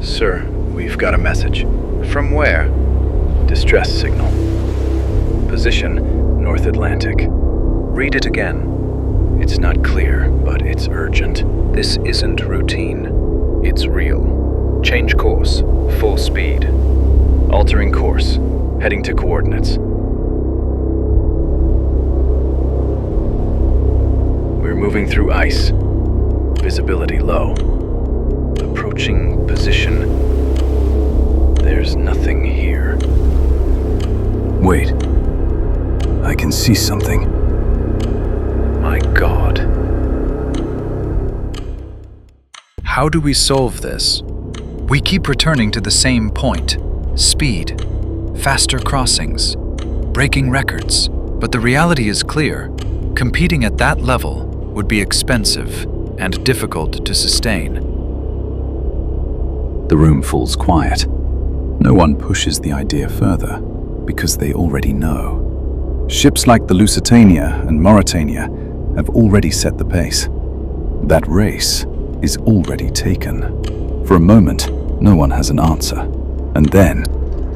Sir, we've got a message. From where? Distress signal. Position, North Atlantic. Read it again. It's not clear, but it's urgent. This isn't routine. It's real. Change course. Full speed. Altering course. Heading to coordinates. We're moving through ice. Visibility low. Approaching position. There's nothing here. Wait. I can see something. My God. How do we solve this? We keep returning to the same point. Speed. Faster crossings. Breaking records. But the reality is clear. Competing at that level would be expensive and difficult to sustain. The room falls quiet. No one pushes the idea further because they already know. Ships like the Lusitania and Mauritania have already set the pace. That race is already taken. For a moment, no one has an answer. And then,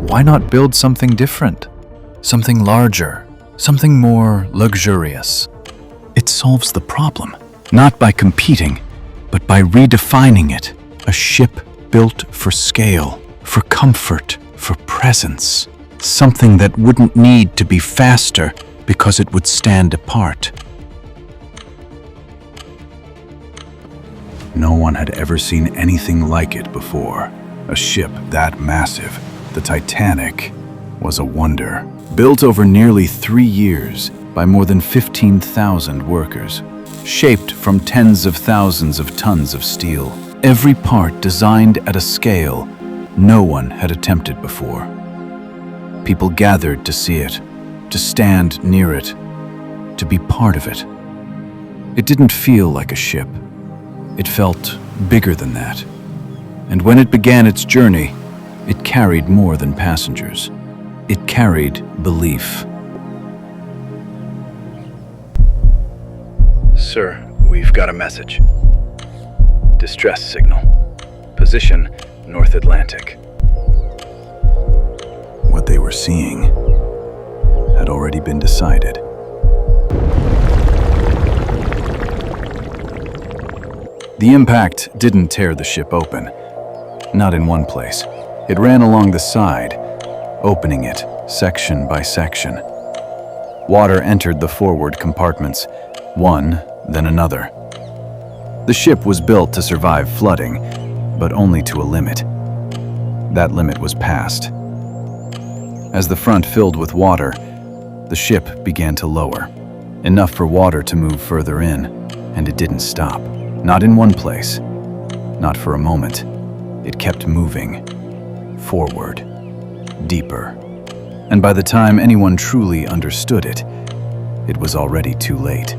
Why not build something different? Something larger, something more luxurious. it solves the problem, not by competing, but by redefining it. A ship built for scale, for comfort, for presence. Something that wouldn't need to be faster because it would stand apart. No one had ever seen anything like it before. A ship that massive, the Titanic, was a wonder. Built over nearly 3 years by more than 15,000 workers. Shaped from tens of thousands of tons of steel. Every part designed at a scale no one had attempted before. People gathered to see it, to stand near it, to be part of it. It didn't feel like a ship. It felt bigger than that. And when it began its journey, it carried more than passengers. It carried belief. Sir, we've got a message. Distress signal. Position, North Atlantic. What they were seeing had already been decided. The impact didn't tear the ship open. Not in one place. It ran along the side, opening it section by section. Water entered the forward compartments, one, then another. The ship was built to survive flooding, but only to a limit. That limit was passed. As the front filled with water, the ship began to lower, enough for water to move further in, and it didn't stop. Not in one place, not for a moment. It kept moving, forward, deeper. And by the time anyone truly understood it, it was already too late.